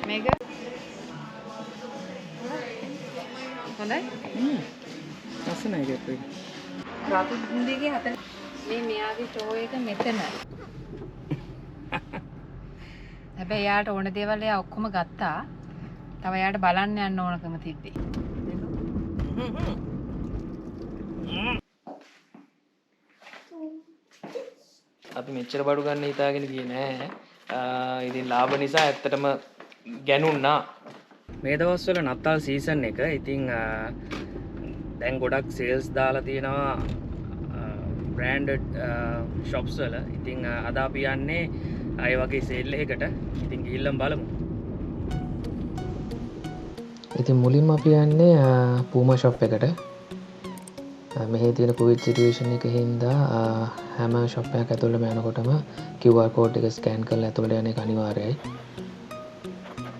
මේක හොඳයි. ලස්සනයි කැප් එක. රතු දෙකේ හතර මේ මෙයාගේ ෂෝ එක මෙතන. හැබැයි යාට ඕන දේවල් එයා ඔක්කොම ගත්තා. තව යාට බලන්න යන්න ඕනකම තිබ්බේ. අපි මෙච්චර බඩු ගන්න හිතාගෙන ගියේ නෑ. ඉතින් ලාභ නිසා ඇත්තටම ගැනුණා. මේ දවස්වල නත්තල් සීසන් එක. ඉතින් දැන් ගොඩක් සේල්ස් දාලා තියෙනවා බ්‍රෑන්ඩඩ් ෂොප්ස් වල. ඉතින් අද අපි යන්නේ අය වගේ සේල් එකකට. ඉතින් ගිහිල්ලා බලමු. ඉතින් මුලින්ම අපි යන්නේ පූමා ෂොප් එකට. මෙහි තියෙන කොවිඩ් සිටුේෂන් එක හින්දා හැම ෂොප් එකක් ඇතුළටම යනකොටම QR කෝඩ් එක ස්කෑන් කරලා ඇතුළට යන එක අනිවාර්යයි.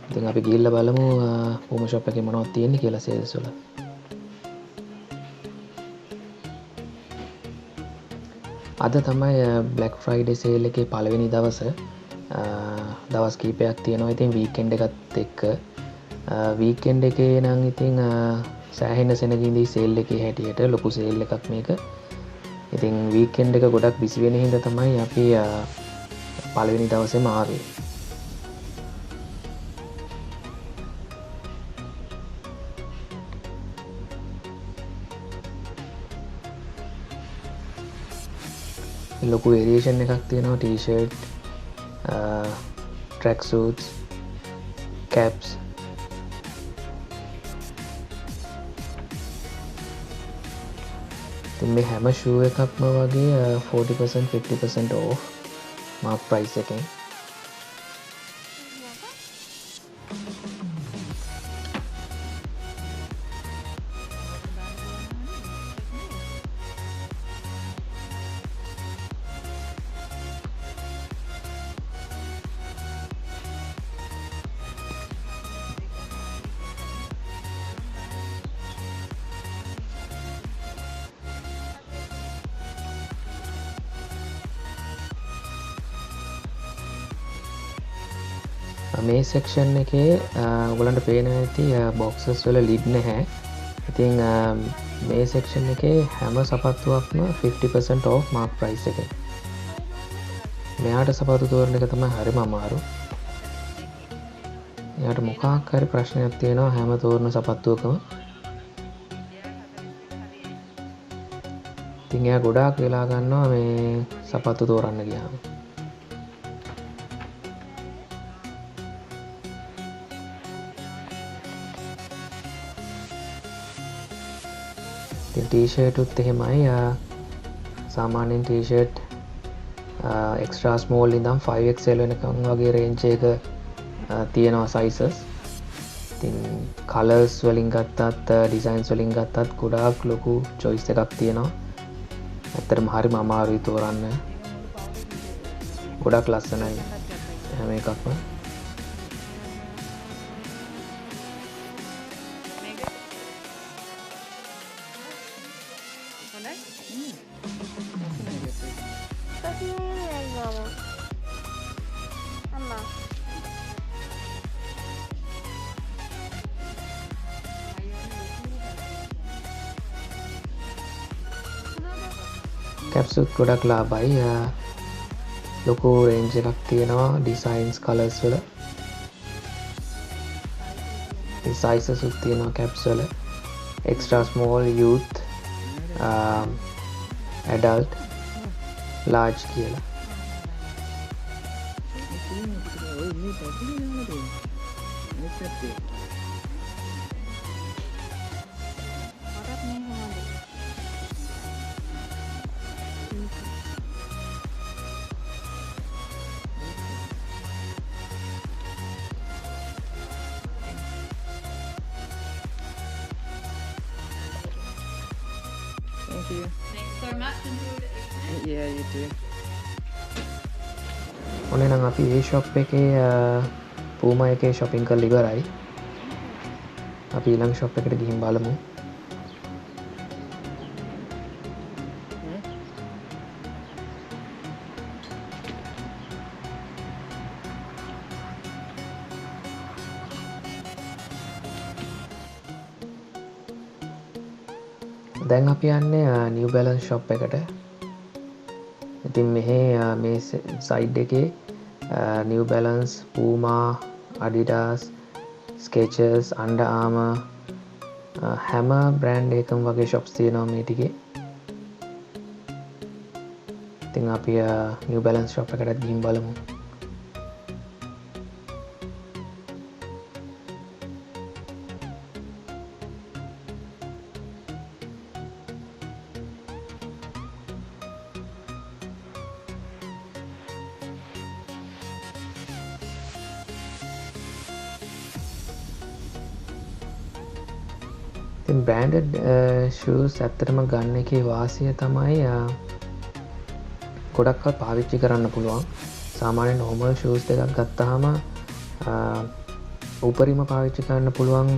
ඉතින් අපි ගිහිල්ලා බලමු පූමා ෂොප් එකේ මොනවද තියෙන්නේ කියලා සේල්ස් වල. අද තමයි බ්ලැක් ෆ්‍රයිඩේ සේල් එකේ පළවෙනි දවස. දවස් කීපයක් තියෙනවා. ඉතින් වීකෙන්ඩ් එකත් එක්ක වීකෙන්ඩ් එකේ නම් ඉතින් සෑහෙන සෙනගින්දී සේල් එකේ හැටියට ලොකු සේල් එකක් මේක. ඉතින් වීකෙන්ඩ් එක ගොඩක් බිසි වෙන හින්දා තමයි අපි පළවෙනි දවසේම ආවේ. ලොකු වේරියේෂන් එකක් තියෙනවා. T-shirt, track suits, caps. ඉතින් මේ හැම ෂූ එකක්ම වගේ 40% 50% off මාක් ප්‍රයිස් එකෙන්. මේ සෙක්ෂන් එකේ ඔයගලන්ට පේන ඇති බොක්සස් වල ලිඩ් නැහැ. ඉතින් මේ සෙක්ෂන් එකේ හැම සපත්තුවක්ම 50% off මාක් ප්‍රයිස් එකෙන්. මෙයාට සපත්තු තෝරන එක තමයි හරිම අමාරු. එයාට මොකක් හරි ප්‍රශ්නයක් තියෙනවා හැම තෝරන සපත්තුවකම. ඉතින් එයා ගොඩාක් වෙලා ගන්නවා මේ සපත්තු තෝරන්න ගියාම. ටී-ෂර්ට් උත් එහෙමයි. සාමාන්‍යයෙන් ටී-ෂර්ට් එක්ස්ට්‍රා ස්මෝල් ඉඳන් 5XL වෙනකම් වගේ රේන්ජ් එක තියෙනවා සයිසස්. ඉතින් කලර්ස් වලින් ගත්තත් ඩිසයින්ස් වලින් ගත්තත් ගොඩාක් ලොකු චොයිස් එකක් තියෙනවා. ඇත්තටම හරිම අමාරුයි තෝරන්න. ගොඩක් ලස්සනයි හැම එකක්ම. කැප්සුත් ගොඩක් ලාභයි. ලොකු රේන්ජ් එකක් තියෙනවා ඩිසයින්ස් කලර්ස් වල. සයිසස් උත් තියෙනවා කැප්ස් වල. Extra small, youth, adult, large කියලා. Thank you. Thanks so much. Yeah, you too. ඔන්න නම් අපි ඒ ෂොප් එකේ Puma එකේ shopping කරලා ඉවරයි. අපි ඊළඟ shop එකට ගිහින් බලමු. දැන් අපි යන්නේ New Balance shop එකට. ඉතින් මෙහි මේ side එකේ New Balance, Puma, Adidas, Skechers, Under Armour හැම brand එකම වගේ shops තියෙනවා මේ ටිකේ. ඉතින් අපි New Balance shop එකකට ගිහින් බලමු. ඉතින් branded shoes ඇත්තටම ගන්න එකේ වාසිය තමයි ගොඩක් කල් පාවිච්චි කරන්න පුළුවන්. සාමාන්‍ය normal shoes දෙකක් ගත්තාම උපරිම පාවිච්චි කරන්න පුළුවන්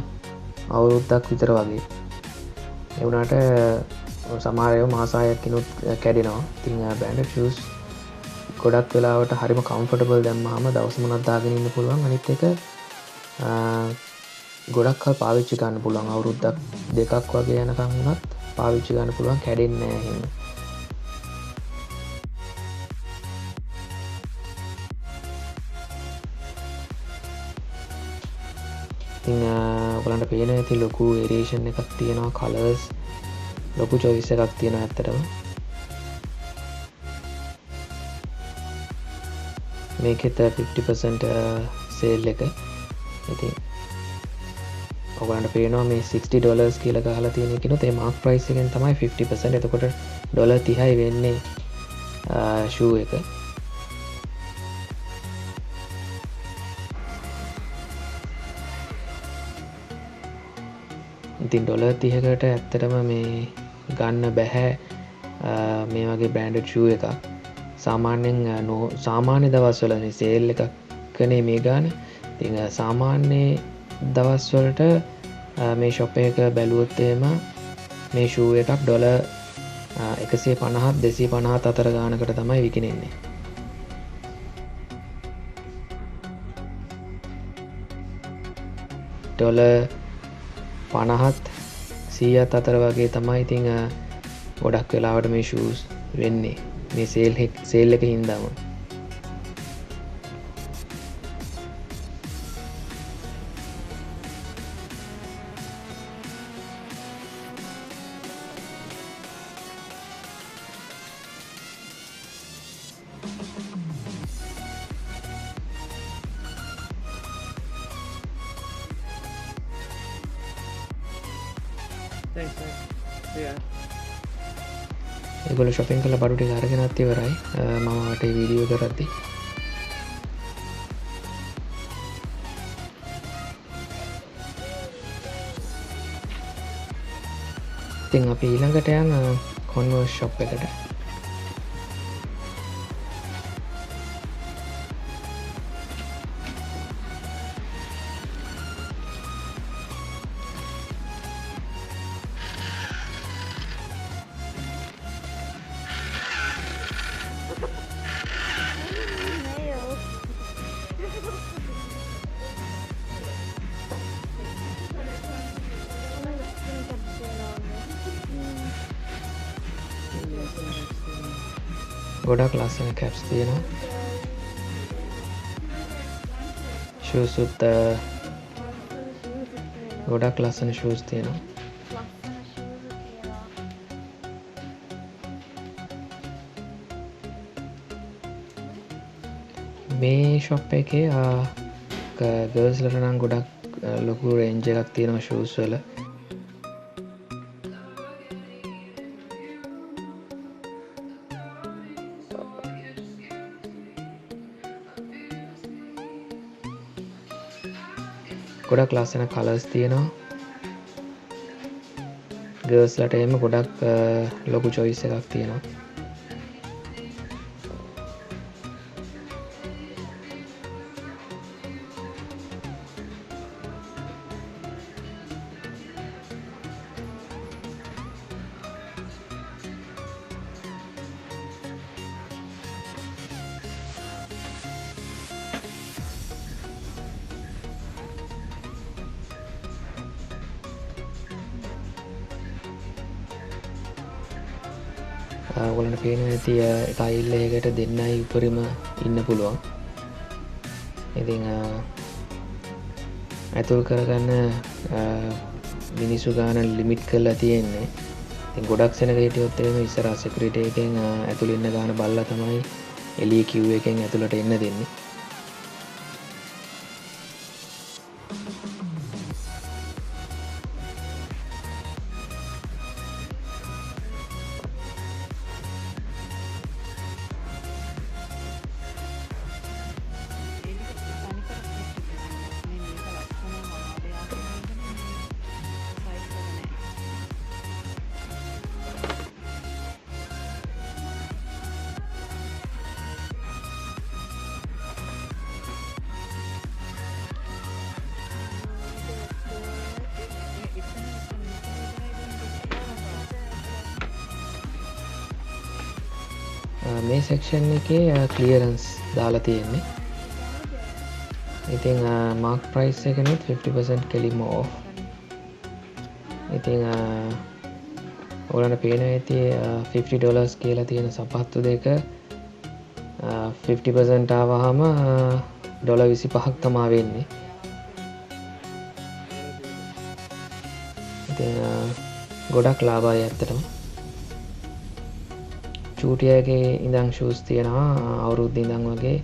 අවුරුද්දක් විතර වගේ. ඒ වුණාට සමහර ඒවා මාස 6කිනුත් කැඩෙනවා. ඉතින් branded shoes ගොඩක් වෙලාවට හරිම comfortable දැම්මහම දවස් 3ක් දාගෙන ඉන්න පුළුවන්. අනිත් එක ගොඩක් කල් පාවිච්චි ගන්න පුළුවන්. අවුරුද්දක් දෙකක් වගේ යනකම් වුණත් පාවිච්චි ගන්න පුළුවන්, කැඩෙන්නේ නැහැ එහෙම. ඉතින් ඔයගලන්ට පේන ඇති ලොකු variation එකක් තියෙනවා, colors ලොකු choice එකක් තියෙනවා ඇත්තටම. මේකෙත් 50% sale එක. ඉතින් ඔයගලන්ට පේනවා මේ $60 කියලා ගහලා තියෙන එකනොත් ඒ mark price එකෙන් තමයි 50%. එතකොට $30යි වෙන්නේ shoe එක. ඉතින් $30කට ඇත්තටම මේ ගන්න බැහැ මේ වගේ branded shoe එකක්. සාමාන්‍යයෙන් සාමාන්‍ය දවස්වල මේ sale එකකනේ මේ ගන්න. ඉතින් සාමාන්‍ය දවස්වලට මේ shop එක බැලුවොත් එහෙම මේ shoe එකක් $150-250 අතර ගානකට තමයි විකිනෙන්නේ. $50-100 අතර වගේ තමයි ඉතින් ගොඩක් වෙලාවට මේ shoes වෙන්නේ මේ sale එක හින්දාම. ඒගොල්ලෝ shopping කරලා බඩු ටික අරගෙනත් ඉවරයි. මම වටේ වීඩියෝ කරද්දී ඉතින් අපි ඊළඟට යන Converse shop එකට. ගොඩක් ලස්සන කැප්ස් තියෙනවා. shoes උත් ගොඩක් ලස්සන shoes තියෙනවා. මේ shop එකේ girls ලට නම් ගොඩක් ලොකු range එකක් තියෙනවා shoes වල. ගොඩක් ලස්සන කලර්ස් තියෙනවා. ගර්ල්ස් ලට එහෙම ගොඩක් ලොකු choice එකක් තියෙනවා. ඔයගොල්ලන්ට පේනවා ඇති ටයිල් එකකට දෙන්නයි උඩරිම ඉන්න පුළුවන්. ඉතින් ඇතුල් කරගන්න මිනිස්සු ගාන ලිමිට් කරලා තියෙන්නේ. ඉතින් ගොඩක් සෙනග හිටියොත් එහෙම ඉස්සරහ සිකියුරිටි එකෙන් ඇතුළේ ඉන්න ගාන බලලා තමයි එළිය කිව් එකෙන් ඇතුළට එන්න දෙන්නේ. මේ සෙක්ෂන් එකේ ක්ලියරන්ස් දාලා තියෙන්නේ. ඉතින් මාක් ප්‍රයිස් එකනොත් 50% කෙලින්ම ඕෆ්. ඉතින් ඔයාලට පේනවා ඇති $50 කියලා තියෙන සපත්තු දෙක 50% ආවහම $25ක් තමයි වෙන්නේ. ඉතින් ගොඩක් ලාභයි ඇත්තටම. චූටියගේ ඉඳන් ෂූස් තියෙනවා අවුරුද්ද ඉඳන් වගේ.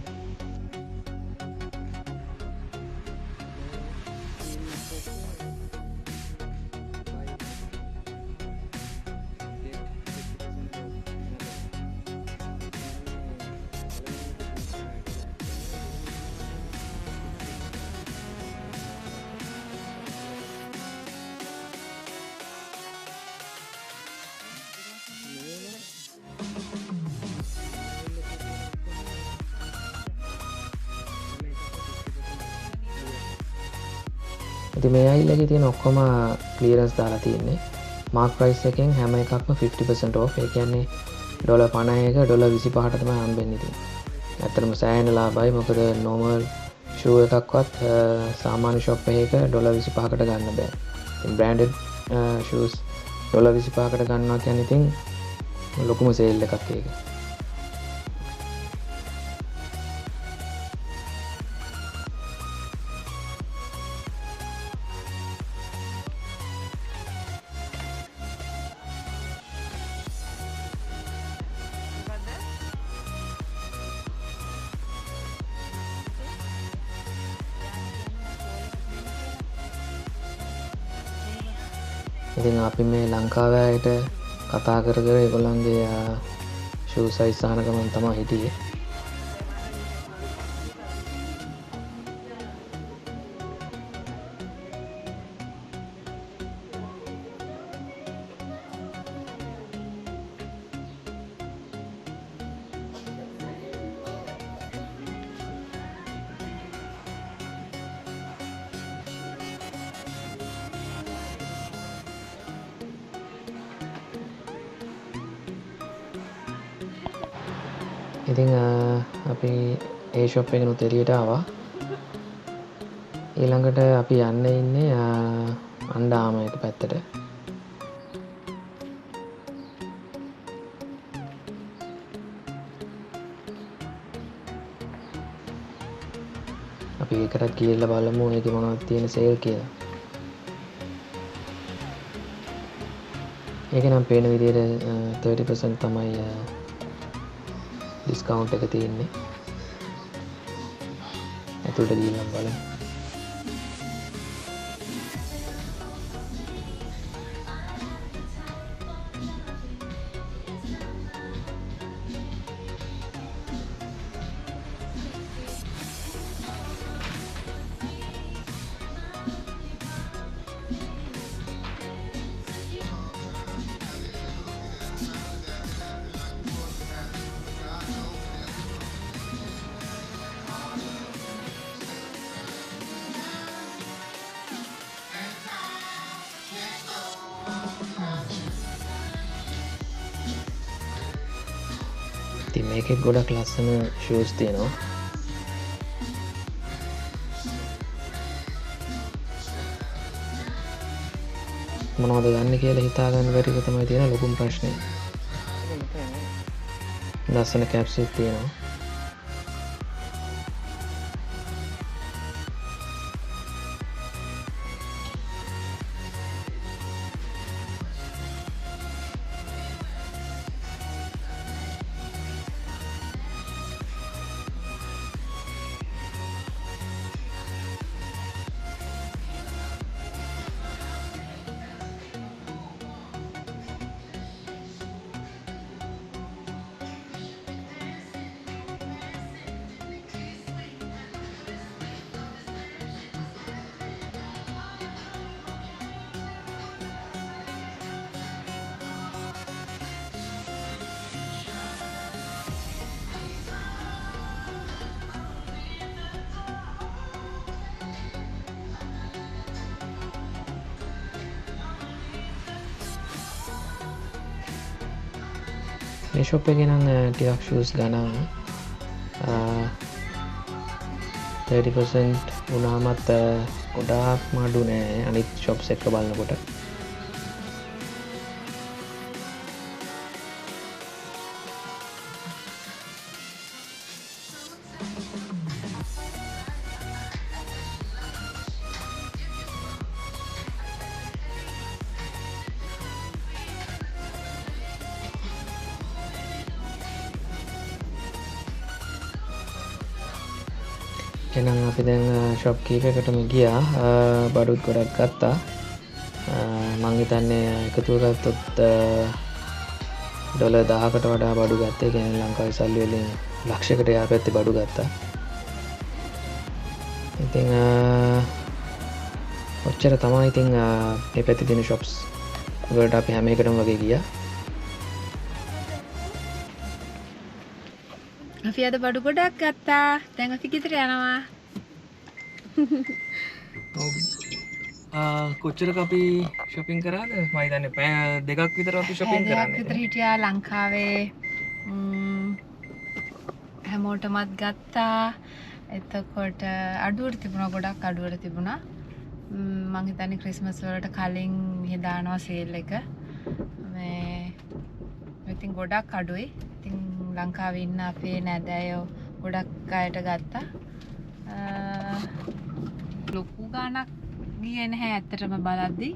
ඉතින් මේ අයිලගේ තියෙන ඔක්කොම ක්ලියරන්ස් දාලා තියෙන්නේ. මාක් ප්‍රයිස් එකෙන් හැම එකක්ම 50% ඕෆ්. ඒ කියන්නේ $50ක $25ට තමයි හම්බෙන්නේ ඉතින්. ඇත්තටම සෑහෙන ලාභයි. මොකද normal shoe එකක්වත් සාමාන්‍ය shop එකක $25කට ගන්න බෑ. ඉතින් branded shoes $25කට ගන්නවා කියන්නේ ඉතින් ලොකුම සේල් එකක් ඒක. ඉතින් අපි මේ ලංකාවේ අයට කතා කර කර ඒගොල්ලන්ගේ ෂූ සයිස් අහන ගමන් තමයි හිටියේ. ඉතින් අපි ඒ ෂොප් එකෙනුත් එළියට ආවා. ඊළඟට අපි යන්න ඉන්නේ අන්ඩර් ආමර් එක පැත්තට. අපි ඒකටත් ගිහිල්ලා බලමු ඒකේ මොනවද තියෙන සේල් කියලා. ඒක නම් පේන විදිහට 30% තමයි ඩිස්කවුන්ට් එක තියෙන්නේ. ඇතුළට ගිහින් බලමු. ඉතින් මේකෙත් ගොඩක් ලස්සන ෂූස් තියෙනවා. මොනවද ගන්න කියලා හිතා ගන්න බැරි එක තමයි තියෙන ලොකුම ප්‍රශ්නේ. ලස්සන කැප්ස් තියෙනවා. මේ ෂොප් එකේ නම් ටිකක් ෂූස් ගණන් 30% වුණාමත් ගොඩාක් මාඩු නෑ අනිත් ෂොප්ස් එක බලනකොට. එහෙනම් අපි දැන් ෂොප් කීපයකටම ගියා. බඩුත් ගොඩක් ගත්තා. මං හිතන්නේ එකතු කරගත්තොත් ඩොලර් 1000කට වඩා බඩු ගත්තා. ඒ කියන්නේ ලංකාවේ සල්ලි වලින් ලක්ෂයකට යා පැත්තේ බඩු ගත්තා. ඉතින් ඔච්චර තමයි. ඉතින් මේ පැත්තේ තියෙන shops වලට අපි හැම එකටම වගේ ගියා. අපි අද බඩු ගොඩක් ගත්තා. දැන් අපි ගෙදර යනවා. කොච්චරක අපි shopping කරාද? මම හිතන්නේ පැය දෙකක් විතර අපි shopping කරන්නේ. දෙකක් විතර හිටියා ලංකාවේ. හැමෝටමත් ගත්තා. එතකොට අඩුවට තිබුණා, ගොඩක් අඩුවට තිබුණා. මම හිතන්නේ ක්‍රිස්මස් වලට කලින් මෙහි දානවා සේල් එක. මේ ඉතින් ගොඩක් අඩුයි. ඉතින් ලංකාවේ ඉන්න අපේ නෑදෑයෝ ගොඩක් අයට ගත්තා. ලොකු ගාණක් ගියේ නැහැ ඇත්තටම බලද්දි.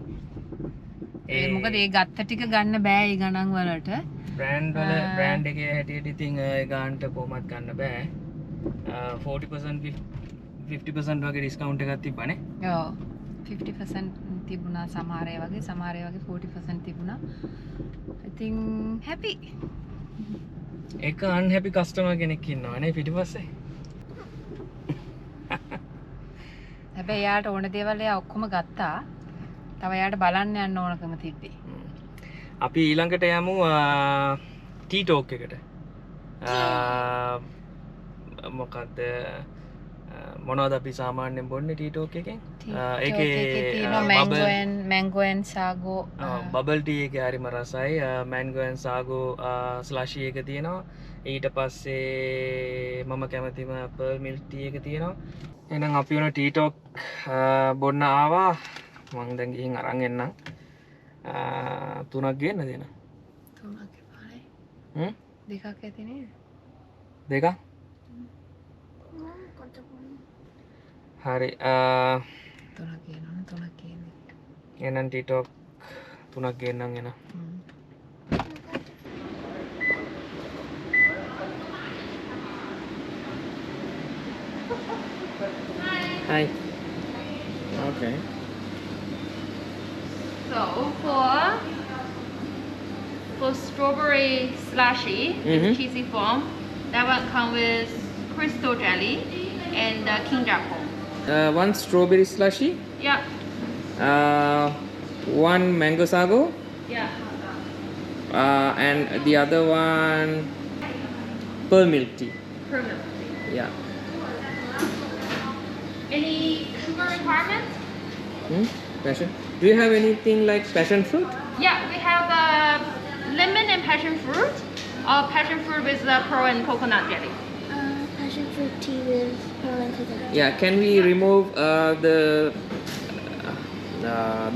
මොකද ඒ ගත්ත ටික ගන්න බෑ ඒ ගණන් වලට. බ්‍රෑන්ඩ් එකේ හැටියට ඉතින් ඒ ගානට කොහොමත් ගන්න බෑ. 40% 50% වගේ ඩිස්කවුන්ට් එකක් තිබ්බනේ. ඔව් 50% තිබුණා සමහර ඒ වගේ 40% තිබුණා. ඉතින් හැපි. එක අන්හැපි කස්ටමර් කෙනෙක් ඉන්නවා නේ පිටිපස්සේ. හැබැයි යාට ඕන දේවල් එයා ඔක්කොම ගත්තා. තව යාට බලන්න යන්න ඕනකම තිබ්බේ. අපි ඊළඟට යමු ටී ටෝක් එකට. මොකක්ද මොනවද අපි සාමාන්‍යයෙන් බොන්නේ ටී ටෝක් එකෙන්? ඒකේ මැංගෝ ඇන් සාගෝ බබල් ටී එක හරිම රසයි. මැංගෝ ඇන් සාගෝ ස්ලෂි එක තියෙනවා. ඊට පස්සේ මම කැමතිම පර්ල් මිල්ක් ටී එක තියෙනවා. එහෙනම් අපි උන ටී ටෝක් බොන්න ආවා. මම දැන් ගිහින් අරන් එන්නම්. 3ක් ගේන්න දෙන. 3ක් එපායි. දෙකක් ඇති නේද? දෙකක්? හරි. 3ක් ගේනවනේ 3ක් ගේන්නේ. එහෙනම් ටී ටෝක් 3ක් ගේන්නම් එන. Hi. Okay. So for strawberry slushy in cheesy form, that one comes with crystal jelly and king jackpot. One strawberry slushy. Yeah, One mango sago. yeah. And the other one pearl milk tea. Permanent. Yeah. Any sugar requirements? Passion. Do you have anything like passion fruit? Yeah, we have lemon and passion fruit, or passion fruit with the pearl and coconut jelly. Passion fruit tea with pearl and coconut. Yeah. Can we remove the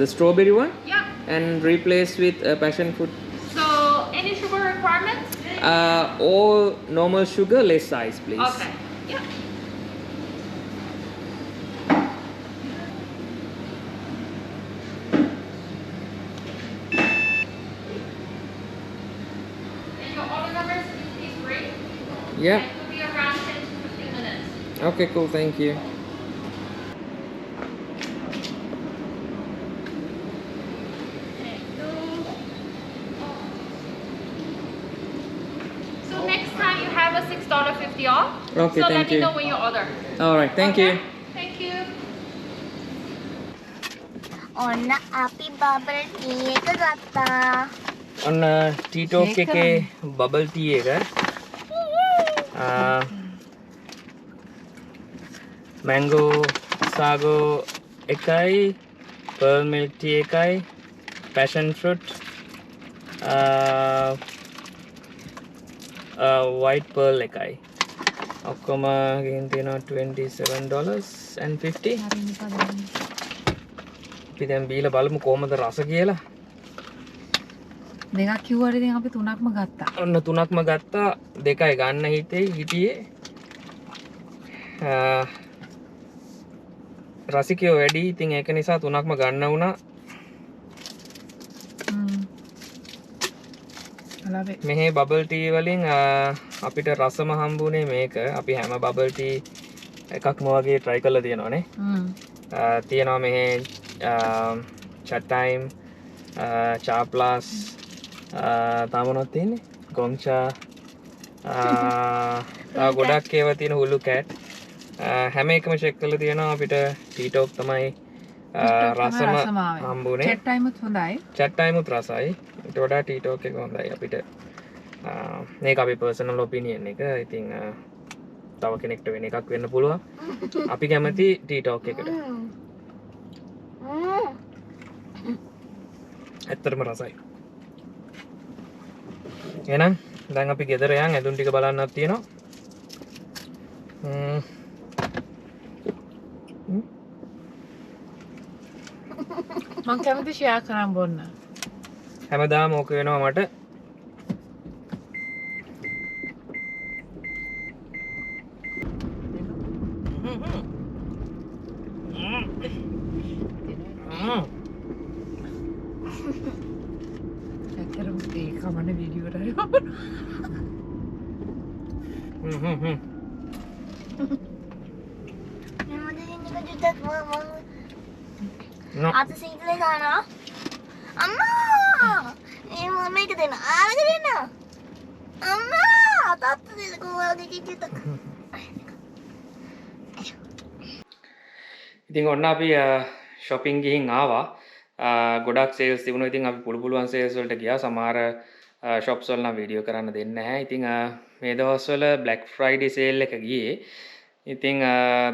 strawberry one Yeah. and replace with passion fruit? So any sugar requirements? All normal sugar, less ice, please. Okay. Yeah. And your order number is 3. Yeah. It will be around 10 to 15 minutes. Okay, cool. Thank you. So next time you have a $6.50 off. Okay, so thank let me you. know when you order. All right. Thank Okay? you. Thank you. ඔන්න අපි bubble T එක ගත්තා. ඔන්න T talk Shake එකේ bubble T එක mango සාගෝ එකයි pearl milk T එකයි passion fruit white pearl එකයි ඔක්කොම ගිහින් තියෙනවා $27.50 අපි දැන් බීලා බලමු කොහමද රස කියලා දෙකක් කිව්වට ඉතින් අපි තුනක්ම ගත්තා. ඔන්න තුනක්ම ගත්තා දෙකයි ගන්න හිටියේ රසිකයෝ වැඩි ඉතින් ඒක නිසා තුනක්ම ගන්න වුණා මෙහි බබල් ටී වලින් අපිට රසම හම්බුනේ මේක අපි හැම බබල් ටී එකක්ම වගේ try කරලා තියෙනවානේ තියෙනවා මෙහි chat time cha plus තාම මොනවද තියෙන්නේ ගොංචා ගොඩක් ඒවා තියෙන හුලු කැට් හැම එකම චෙක් කරලා තියෙනවා අපිට ටී ටෝක් තමයි රසම හම්බුනේ chat time උත් හොඳයි. chat time උත් රසයි ඊට වඩා ටී ටෝක් එක හොඳයි අපිට මේක අපි personal opinion එක ඉතින් තව කෙනෙක්ට වෙන එකක් වෙන්න පුළුවන් අපි කැමති ටී ටෝක් එකට ඇත්තටම රසයි එහෙනම් දැන් අපි ගෙදර යන් ඇඳුම් ටික බලන්නත් තියෙනවා මං කැමති ෂෙයා කරන් බොන්න. හැමදාම ඕක වෙනවා මට ඇත්තටම ඒ කමන වීඩියෝට හරි මම දෙන්න ජුටක් මම අත සීතලේ දානවා. අම්මා! මම මේක දෙන්න. ආරක දෙන්න. අම්මා! තාත්ත දෙන්න කොහොමද කිච්චිතක්. ඉතින් ඔන්න අපි shopping ගිහින් ආවා ගොඩක් sales තිබුණා ඉතින් අපි පුළුවන් sales වලට ගියා සමහර shops වල නම් වීඩියෝ කරන්න දෙන්නේ නැහැ ඉතින් මේ දවස්වල Black Friday sale එක ගියේ ඉතින්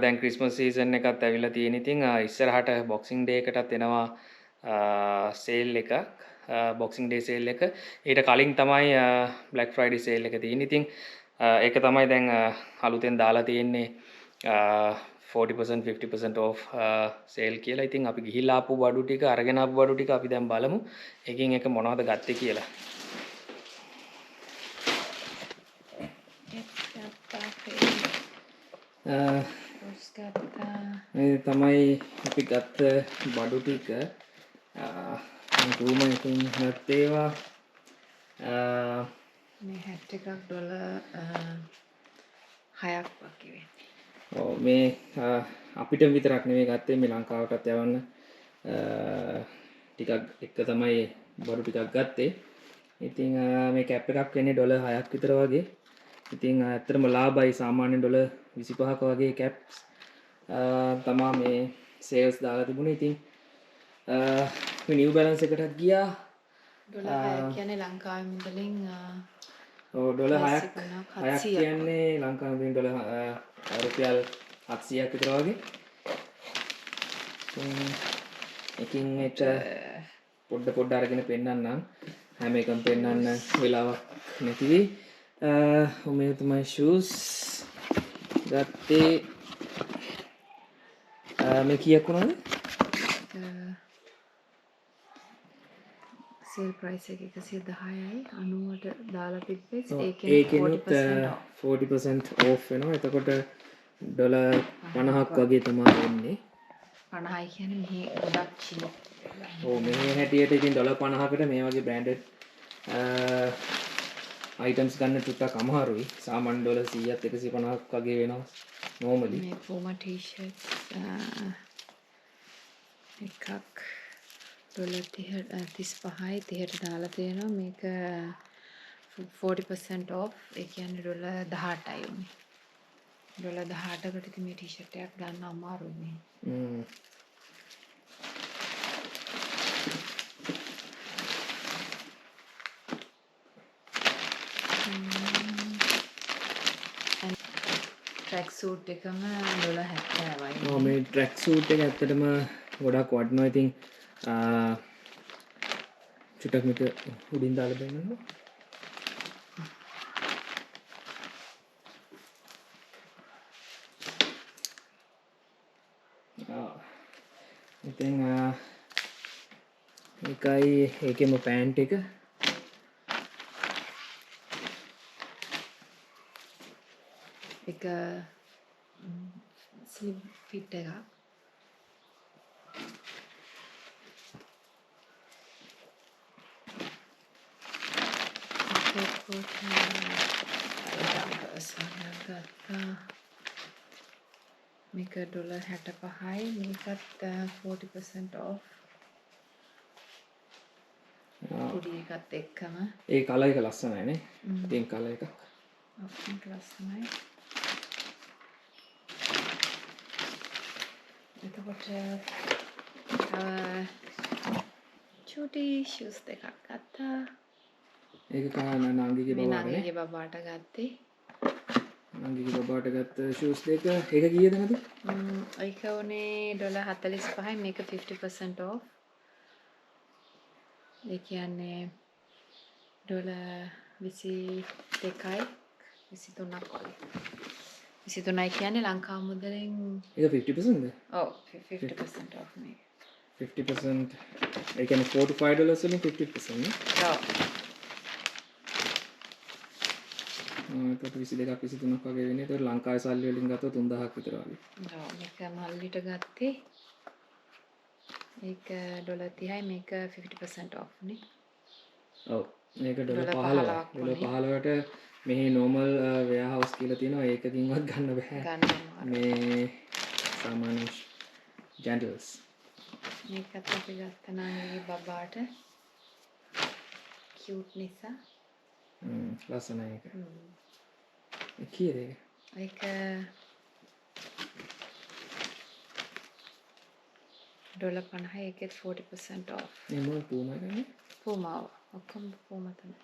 දැන් Christmas season එකත් ඇවිල්ලා තියෙන ඉතින් ඉස්සරහට Boxing Day එකටත් එනවා sale එකක් Boxing Day sale එක ඊට කලින් තමයි Black Friday sale එක තියෙන්නේ ඉතින් ඒක තමයි දැන් අලුතෙන් දාලා තියෙන්නේ 40% 50% off sale කියලා. ඉතින් අපි ගිහිල්ලා ආපු බඩු ටික අරගෙන ආපු බඩු ටික අපි දැන් බලමු. එකකින් එක මොනවද ගත්තේ කියලා. මේ තමයි අපි ගත්ත බඩු ටික. රූම එකකින් හත් ඒවා මේ හැට් එකක් $6ක් වගේ වෙන්නේ. ඔව් මේ අපිට විතරක් නෙවෙයි ගත්තේ මේ ලංකාවටත් යවන්න ටිකක් එක තමයි බඩු ටිකක් ගත්තේ. ඉතින් මේ කැප් එකක් වෙන්නේ $6ක් විතර වගේ. ඉතින් ඇත්තටම ලාභයි සාමාන්‍යයෙන් $25ක වගේ කැප්ස් තමා මේ සේල්ස් දාලා තිබුණේ. ඉතින් මේ නිව් බැලන්ස් එකටත් ගියා. $6 කියන්නේ ලංකාවේ මුදලින් $6ක් කියන්නේ ලංකාවේ මුදලින් රුපියල් 700ක් විතර වගේ. එකින් එක පොඩ්ඩ අරගෙන පෙන්නන්නම්. හැම එකම පෙන්නන්න වෙලාවක් නැති වෙයි. මේ තමයි shoes ගත්තේ. මේ කීයක් වුණාද? සේල් ප්‍රයිස් එක 110යි 90ට දාලා තිබ්බෙත් ඒකෙනුත් ඒකෙන් 40% off. 40% ඕෆ් වෙනවා. එතකොට ඩොලර් 50ක් වගේ තමයි වෙන්නේ. 50යි කියන්නේ මෙහි ගොඩක් cheap. ඕ මේ හැටියට ඉතින් ඩොලර් 50කට මේ වගේ බ්‍රෑන්ඩඩ් අයිටම්ස් ගන්න ටිකක් අමාරුයි. සාමාන්‍ය ඩොලර් 100ත් 150ක් වගේ වෙනවා normally. මේ Puma t-shirts එකක් ඩොලර් 35යි 30ට දාලා තියෙනවා. මේක 40% off. ඒ කියන්නේ ඩොලර් 18යි උනේ. ඩොලර් 18කට ඉතින් මේ t-shirt එකක් ගන්න අමාරුයි මේ. ට්‍රැක් සූට් එකම ඩොලර් 70යි. ඔව් මේ ට්‍රැක් සූට් එක ඇත්තටම ගොඩක් වටිනවා. ඉතින් චුට්ටක් මේක උඩින් දාලා දෙන්නකෝ. ඉතින් ඒකයි ඒකෙම පෑන්ට් එක එක ස්ලිම් ෆිට් එකක්. මේක ඩොලර් 65යි මේකත් 40% off. කුඩි එකත් එක්කම ඒ කලර් එක ලස්සනයි නේ. පින්ක් කලර් එකක්. පින්ක් ලස්සනයි. එතකොට චූටි ෂූස් දෙකක් ගත්තා. ඒක කාන නංගිගේ මේ බබාට නේ. නංගිගේ බබාට ගත්තේ. නංගිගේ බබාට ගත්ත ෂූස් දෙක. ඒක කීයද නැද? ඒක උනේ ඩොලර් 45යි මේක 50% off. ඒ කියන්නේ ඩොලර් 22යි 23ක් වගේ. 23යි කියන්නේ ලංකාව මුදලෙන් ඒක 50%ද? ඔව් 50% off මේක. 50% ඒ කියන්නේ $45 වලින් 50% නේ. ඔව්. ඒකට 22ක් 23ක් වගේ වෙන්නේ. ඒතකොට ලංකාවේ සල්ලි වලින් ගත්තොත් 3000ක් විතර වගේ. ඔව් මේක මල්ලිට ගත්තේ. ඒක ඩොලර් 30යි මේක 50% off නේ. ඔව් මේක ඩොලර් ඩොලර් 15ක්. 15ක් ඩොලර් 15ට මෙහි normal warehouse කියලා තියෙනවා. ඒකකින්වත් ගන්න බෑ. ගන්නවා. මේ සාමාන්‍ය jandals. මේකත් අපි ගත්ත නංගිගේ බබාට cute නිසා. ලස්සනයි ඒක. ඒ කීයද ඒක? ඒක ඩොලර් 50යි ඒකෙත් 40% off. මේ මොන Puma එකනේ? Puma ඔක්කොම Puma තමයි.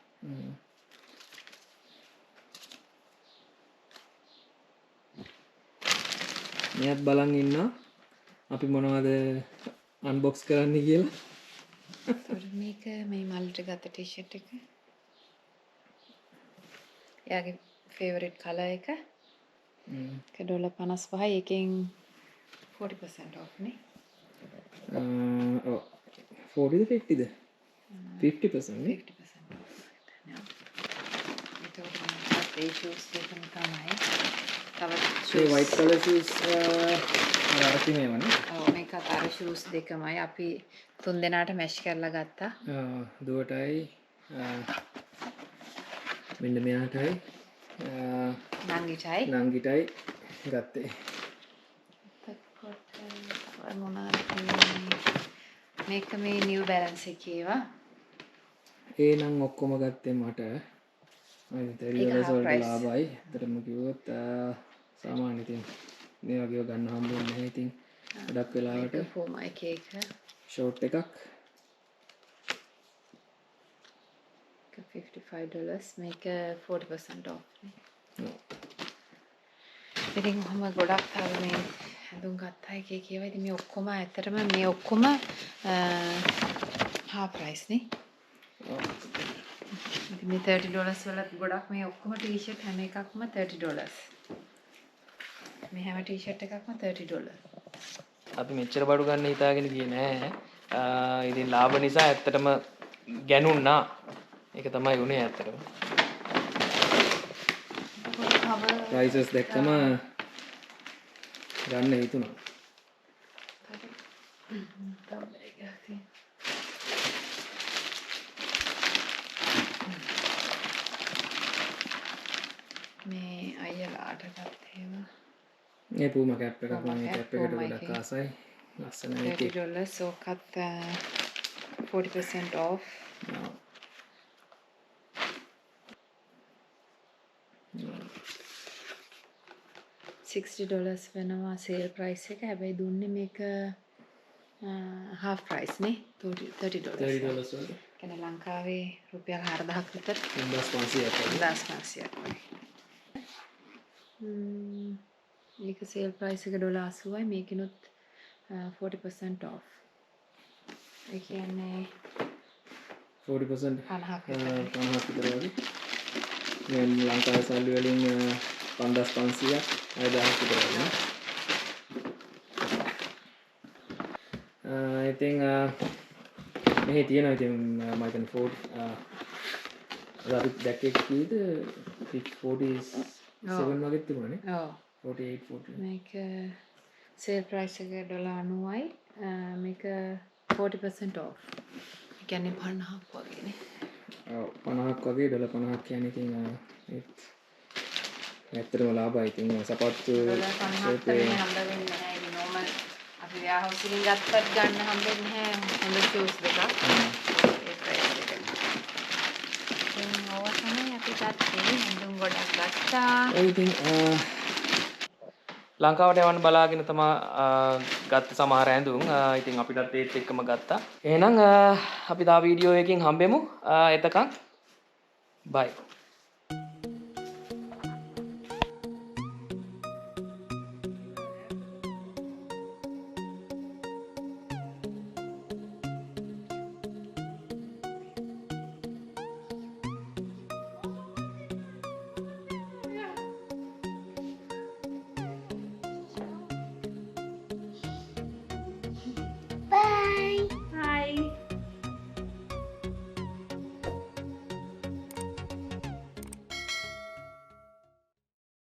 මෙයත් බලන් ඉන්නවා අපි මොනවද අන්බොක්ස් කරන්න කියලා. මේක මේ මල්ලිට ගත්ත ටී-ෂර්ට් එක. එයාගේ ෆේවරිට් කලර් එක. ඒක ඩොලර් 55යි ඒකෙන් 40% off නේ. ඔව් 40ද 50ද? 50% නේ. 50% off. ඒ shoes දෙකම තමයි. ඒ white color shoes අරති මේවනේ. ඔව් මේකත් අර shoes දෙකමයි අපි තුන් දෙනාට මැච් කරලා ගත්තා. දුවටයි මෙන්න මෙයාටයි නංගිටයි ගත්තේ. එතකොට මොනවද මේක මේ New Balance එකේ ඒවා. ඒ නම් ඔක්කොම ගත්තේ මට. මම $30 වලට ලාභයි. ඇත්තටම කිව්වොත් සාමාන්‍ය ඉතින් මේ වගේව ගන්න හම්බුනේ නැහැ. ඉතින් ගොඩක් වෙලාවට Puma එකේ එක ෂෝට් එකක් $55 මේක 40% off නේ. ඉතින් මම ගොඩක් තව මේ හඳුන් ගත්තා එකේ කියවා. ඉතින් මේ ඔක්කොම ඇත්තටම මේ ඔක්කොම half price නේ. ඉතින් මේ $30 වලත් ගොඩක් මේ ඔක්කොම ටී-ෂර්ට් හැම එකක්ම $30. මේ හැම ටී-ෂර්ට් එකක්ම $30. අපි මෙච්චර බඩු ගන්න හිතාගෙන ගියේ නෑ. ඉතින් ලාභ නිසා ඇත්තටම ගැනුන්නා. ඒක තමයි උනේ ඇත්තටම. ප්‍රයිසස් දැක්කම ගන්න හිතුණා. මේ අයියලාට ගත්තේම මේ පූමා කැප් එකක් මම මේ කැප් එකට ගොඩක් ආසයි. ලස්සනයි ඒක. $30 ඕකත් 40% off. $60 වෙනවා සේල් ප්‍රයිස් එක. හැබැයි දුන්නේ මේක half price නේ. $30. $30 කියන්නේ ලංකාවේ රුපියල් 4000ක් විතර. 1500ක්. 1500ක් වගේ. මේක සේල් ප්‍රයිස් එක $80යි. මේකිනුත් 40% off. ඒ කියන්නේ 40% 50ක් 50ක් විතර වගේ. මේ ලංකාවේ සල්ලි වලින් 5500ක් 6000ක් විතර වගේ. ඉතින් මෙහි තියෙනවා ඉතින් මම හිතන්නේ 40 අපි දැක්කේ කීයද 47 වගේ තිබුණානේ. ඔව්. 48 40. මේක සේල් ප්‍රයිස් එක $90යි. මේක 40% off. ඒ කියන්නේ 50ක් වගේනේ. ඔව් 50ක් වගේ $50ක් කියන්නේ ඉතින් ඒත් ඇත්තටම ලාභයි. ඉතින් සපත්තු $50ක් තමයි හම්බ වෙන්නේ නැහැ. ඒ normal අපි warehouse එකෙන් ගත්තත් ගන්න හම්බෙන්නේ නැහැ. හොඳ shoes දෙකක්. ඒ price එකට. දැන් ඕවා තමයි අපි ගත්තේ. හඳුන් ගොඩක් ගත්තා. ඔය ඉතින් ලංකාවට යවන්න බලාගෙන තමා ගත්ත සමහර ඇඳුම්. ඉතින් අපිටත් ඒත් එක්කම ගත්තා. එහෙනම් අපි තව වීඩියෝ එකකින් හම්බෙමු. එතකන් බයි.